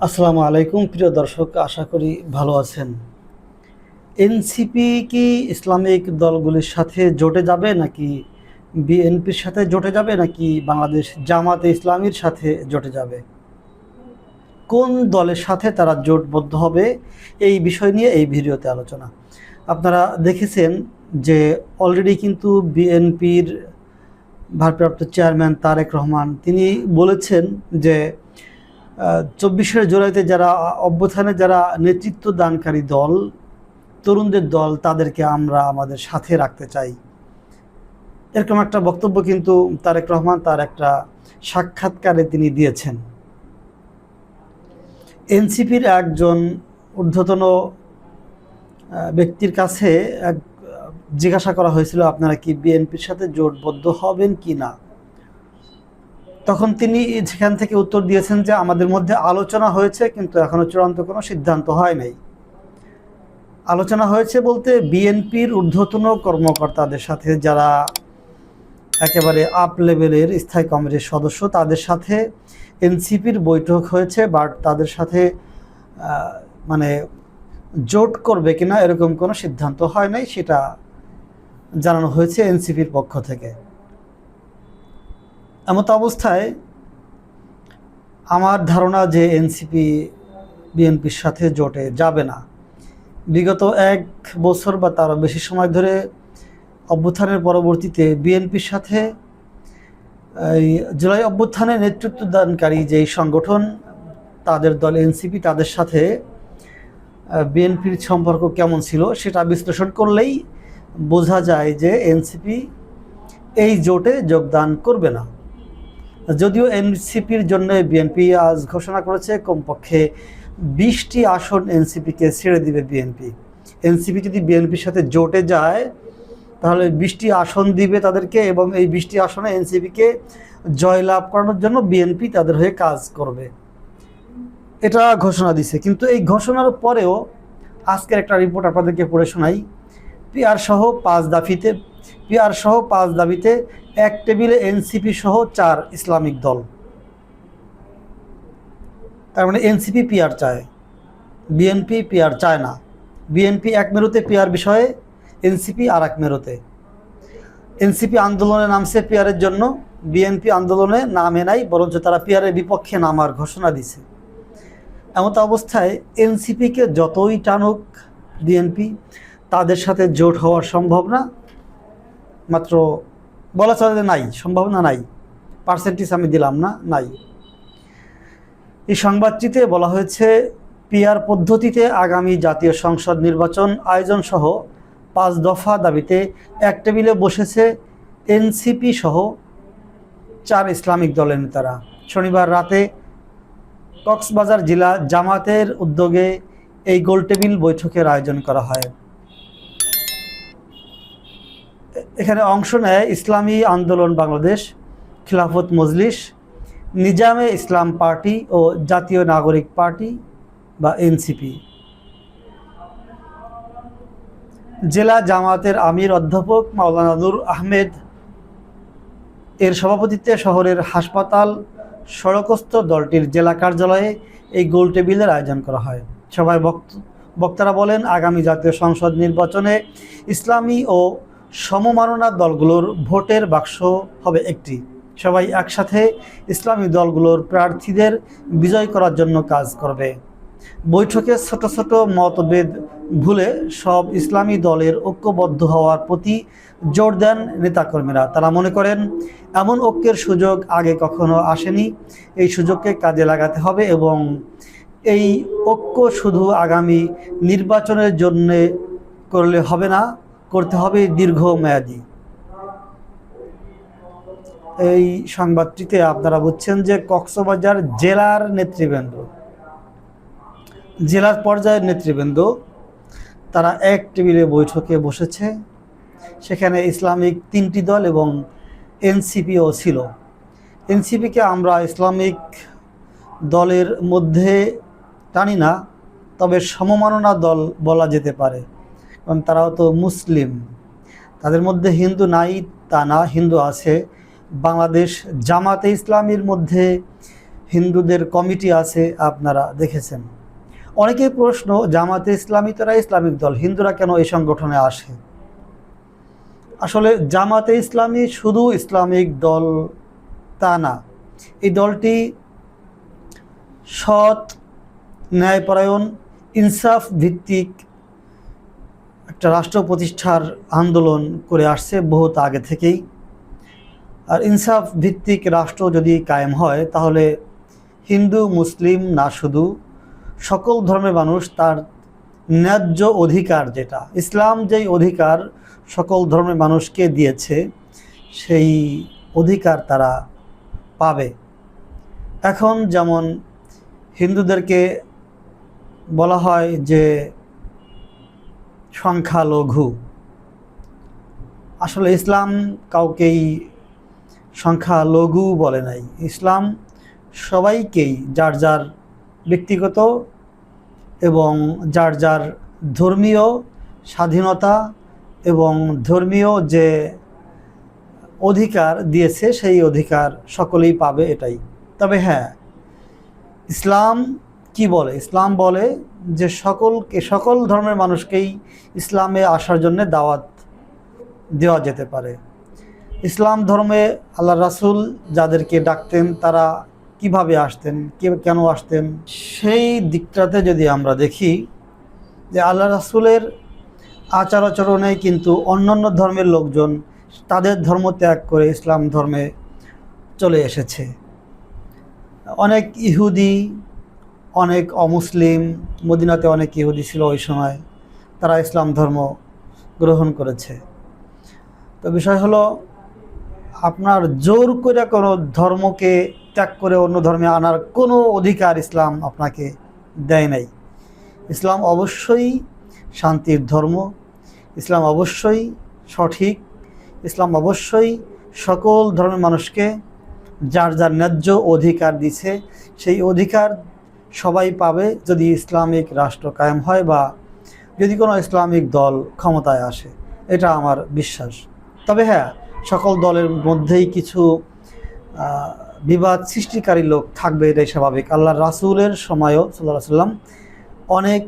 আসসালামু আলাইকুম প্রিয় দর্শক, আশা করি ভালো আছেন। এনসিপি কি ইসলামিক দলগুলির সাথে জোটে যাবে নাকি বিএনপির সাথে জোটে যাবে নাকি বাংলাদেশ জামাতে ইসলামীর সাথে জোটে যাবে? কোন দলের সাথে তারা জোটবদ্ধ হবে, এই বিষয় নিয়ে এই ভিডিওতে আলোচনা। আপনারা দেখেছেন যে অলরেডি কিন্তু বিএনপির ভারপ্রাপ্ত চেয়ারম্যান তারেক রহমান তিনি বলেছেন যে 24শে জুলাইতে যারা অভ্যুত্থানে যারা নেতৃত্ব দানকারী দল, তরুণদের দল, তাদেরকে আমরা আমাদের সাথে রাখতে চাই। এরকম একটা বক্তব্য কিন্তু তারেক রহমান তার একটা সাক্ষাৎকারে তিনি দিয়েছেন। এনসিপির একজন ঊর্ধ্বতন ব্যক্তির কাছে জিজ্ঞাসা করা হয়েছিল, আপনারা কি বিএনপির সাথে জোটবদ্ধ হবেন কি না? তখন তিনি সেখান থেকে উত্তর দিয়েছেন যে আমাদের মধ্যে আলোচনা হয়েছে, কিন্তু এখনো চূড়ান্ত কোনো সিদ্ধান্ত হয় নাই। আলোচনা হয়েছে বলতে বিএনপির ঊর্ধ্বতন কর্মকর্তাদের সাথে, যারা একেবারে আপ লেভেলের স্থায়ী কমিটির সদস্য, তাদের সাথে এনসিপির বৈঠক হয়েছে, বাট তাদের সাথে মানে জোট করবে কিনা এরকম কোনো সিদ্ধান্ত হয় নাই, সেটা জানানো হয়েছে এনসিপির পক্ষ থেকে। এমত অবস্থায় আমার ধারণা যে এনসিপি বিএনপির সাথে জোটে যাবে না। বিগত 1 বছর বা তারও বেশি সময় ধরে অভ্যুত্থানের পরবর্তীতে বিএনপির সাথে এই জুলাই অভ্যুত্থানে নেতৃত্বদানকারী যেই সংগঠন, তাদের দল এনসিপি, তাদের সাথে বিএনপির সম্পর্ক কেমন ছিল সেটা বিশ্লেষণ করলেই বোঝা যায় যে এনসিপি এই জোটে যোগদান করবে না। যদিও এনসিপির জন্য বিএনপি আজ ঘোষণা করেছে কমপক্ষে 20টি আসন এনসিপিকে ছেড়ে দিবে বিএনপি। এনসিপি যদি বিএনপির সাথে জোটে যায় তাহলে 20টি আসন দিবে তাদেরকে, এবং এই 20টি আসনে এনসিপিকে জয়লাভ করানোর জন্য বিএনপি তাদের হয়ে কাজ করবে, এটা ঘোষণা দিছে। কিন্তু এই ঘোষণার পরেও আজকের একটা রিপোর্ট আপনাদেরকে পড়ে শোনাই। পিআর সহ 5 দাবিতে এক টেবিলে এনসিপি সহ 4 ইসলামিক দল। তার মানে এনসিপি পিআর চায়, বিএনপি পিআর চায় না। বিএনপি এক মেরুতে পিআর বিষয়ে, এনসিপি আর এক মেরুতে। এনসিপি আন্দোলনে নামছে পিআরের জন্য, বিএনপি আন্দোলনে নামে নাই, বরঞ্চ তারা পিআরের বিপক্ষে নামার ঘোষণা দিছে। এমত অবস্থায় এনসিপিকে যতই টানুক বিএনপি, তাদের সাথে জোট হওয়া সম্ভব না। মাত্র বলা চলে যে নাই, সম্ভাবনা নাই, পার্সেন্টেজ আমি দিলাম না, নাই। এই সংবাদটিতে বলা হয়েছে, পিআর পদ্ধতিতে আগামী জাতীয় সংসদ নির্বাচন আয়োজন সহ 5 দফা দাবিতে এক টেবিলে বসেছে এনসিপি সহ 4 ইসলামিক দলের নেতারা। শনিবার রাতে কক্সবাজার জেলা জামাতের উদ্যোগে এই গোলটেবিল বৈঠকের আয়োজন করা হয়। এখানে অংশ নেয় ইসলামী আন্দোলন বাংলাদেশ, খিলাফত মজলিস, নিজামে ইসলাম পার্টি ও জাতীয় নাগরিক পার্টি বা এনসিপি। জেলা জামাতের আমির অধ্যাপক মাওলানা নূর আহমেদ এর সভাপতিত্বে শহরের হাসপাতাল সড়কস্থ দলটির জেলা কার্যালয়ে এই গোলটেবিলের আয়োজন করা হয়। সভায় বক্তারা বলেন, আগামী জাতীয় সংসদ নির্বাচনে ইসলামী ও সমমাননা দলগুলোর ভোটের বাক্স হবে একটি। সবাই একসাথে ইসলামী দলগুলোর প্রার্থীদের বিজয় করার জন্য কাজ করবে। বৈঠকে ছোট ছোট মতভেদ ভুলে সব ইসলামী দলের ঐক্যবদ্ধ হওয়ার প্রতি জোর দেন নেতাকর্মীরা। তারা মনে করেন, এমন ঐক্যের সুযোগ আগে কখনো আসেনি, এই সুযোগকে কাজে লাগাতে হবে এবং এই ঐক্য শুধু আগামী নির্বাচনের জন্য করলে হবে না, করতে হবে দীর্ঘমেয়াদী। এই সংবাদটিতে আপনারা বুঝছেন যে কক্সবাজার জেলার নেতৃবৃন্দ, জেলার পর্যায়ের নেতৃবৃন্দ, তারা এক টেবিলে বৈঠকে বসেছে। সেখানে ইসলামিক 3টি দল এবং এনসিপিও ছিল। এনসিপিকে আমরা ইসলামিক দলের মধ্যে টানি না, তবে সমমাননা দল বলা যেতে পারে, কারণ তারাও তো মুসলিম। তাদের মধ্যে হিন্দু নাই তা না, হিন্দু আছে। বাংলাদেশ জামাতে ইসলামীর মধ্যে হিন্দুদের কমিটি আছে, আপনারা দেখেছেন। অনেকেই প্রশ্ন, জামাতে ইসলামী তারা ইসলামিক দল, হিন্দুরা কেন এই সংগঠনে আসে? আসলে জামাতে ইসলামী শুধু ইসলামিক দল তা না। এই দলটি সৎ, ন্যায়পরায়ণ, ইনসাফ ভিত্তিক একটা রাষ্ট্র প্রতিষ্ঠার আন্দোলন করে আসছে বহুত আগে থেকেই। আর ইনসাফ ভিত্তিক রাষ্ট্র যদি কায়েম হয়, তাহলে হিন্দু মুসলিম না, শুধু সকল ধর্মের মানুষ তার ন্যায্য অধিকার, যেটা ইসলাম যেই অধিকার সকল ধর্মের মানুষকে দিয়েছে, সেই অধিকার তারা পাবে। এখন যেমন হিন্দুদেরকে বলা হয় যে সংখ্যালঘু, আসলে ইসলাম কাউকেই সংখ্যালঘু বলে নাই। ইসলাম সবাইকেই যার যার ব্যক্তিগত এবং যার যার ধর্মীয় স্বাধীনতা এবং ধর্মীয় যে অধিকার দিয়েছে, সেই অধিকার সকলেই পাবে, এটাই। তবে হ্যাঁ, ইসলাম কি বলে? ইসলাম বলে যে সকল ধর্মের মানুষকেই ইসলামে আসার জন্য দাওয়াত দেওয়া যেতে পারে। ইসলাম ধর্মে আল্লাহ রাসূল যাদেরকে ডাকতেন, তারা কিভাবে আসতেন, কেন আসতেন, সেই দিকটাতে যদি আমরা দেখি যে আল্লাহ রাসূলের আচার আচরণে কিন্তু অন্যান্য ধর্মের লোকজন তাদের ধর্ম ত্যাগ করে ইসলাম ধর্মে চলে এসেছে। অনেক ইহুদি, অনেক অমুসলিম, মদিনাতে অনেক ইহুদি ছিল ওই সময়, তারা ইসলাম ধর্ম গ্রহণ করেছে। তো বিষয় হলো, আপনার জোর করে কোনো ধর্মকে ত্যাগ করে অন্য ধর্মে আনার কোনো অধিকার ইসলাম আপনাকে দেয় নাই। ইসলাম অবশ্যই শান্তির ধর্ম, ইসলাম অবশ্যই সঠিক, ইসলাম অবশ্যই সকল ধর্মের মানুষকে যার যার ন্যায্য অধিকার দিছে, সেই অধিকার সবাই পাবে যদি ইসলামিক রাষ্ট্র কায়েম হয় বা যদি কোনো ইসলামিক দল ক্ষমতায় আসে, এটা আমার বিশ্বাস। তবে হ্যাঁ, সকল দলের মধ্যেই কিছু বিবাদ সৃষ্টিকারী লোক থাকবে, এটাই স্বাভাবিক। আল্লাহ রাসূলের সময়ও সাল্লাল্লাহু আলাইহি ওয়াসাল্লাম অনেক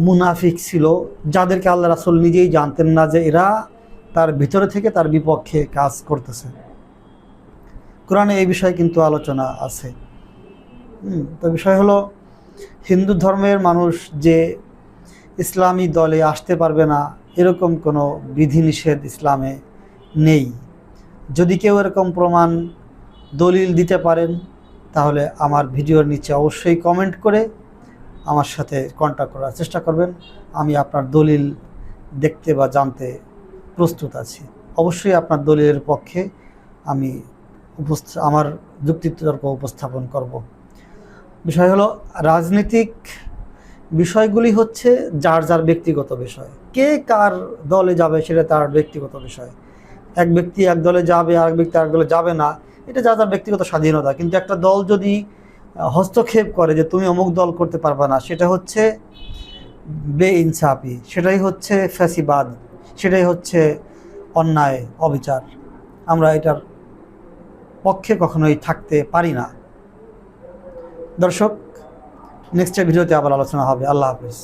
মুনাফিক ছিল, যাদেরকে আল্লাহ রাসূল নিজেই জানতেন না যে এরা তার ভিতরে থেকে তার বিপক্ষে কাজ করতেছে। কোরআনে এই বিষয়ে কিন্তু আলোচনা আছে। তো বিষয় হলো, হিন্দু ধর্মের মানুষ যে ইসলামী দলে আসতে পারবে না, এরকম কোনো বিধিনিষেধ ইসলামে নেই। যদি কেউ এরকম প্রমাণ দলিল দিতে পারেন, তাহলে আমার ভিডিওর নিচে অবশ্যই কমেন্ট করে আমার সাথে কন্ট্যাক্ট করার চেষ্টা করবেন। আমি আপনার দলিল দেখতে বা জানতে প্রস্তুত আছি। অবশ্যই আপনার দলিলের পক্ষে আমি আমার যুক্তিতর্ক উপস্থাপন করব। বিষয় হলো, রাজনৈতিক বিষয়গুলি হচ্ছে যার যার ব্যক্তিগত বিষয়। কে কার দলে যাবে সেটা তার ব্যক্তিগত বিষয়। এক ব্যক্তি এক দলে যাবে, আরেক ব্যক্তি আরেক দলে যাবে না, এটা যার যার ব্যক্তিগত স্বাধীনতা। কিন্তু একটা দল যদি হস্তক্ষেপ করে যে তুমি অমুক দল করতে পারবে না, সেটা হচ্ছে বেইনসাফি, সেটাই হচ্ছে ফ্যাসিবাদ, সেটাই হচ্ছে অন্যায়, অবিচার। আমরা এটার পক্ষে কখনোই থাকতে পারি না। দর্শক, নেক্সট ভিডিওতে আবার আলোচনা হবে। আল্লাহ হাফেজ।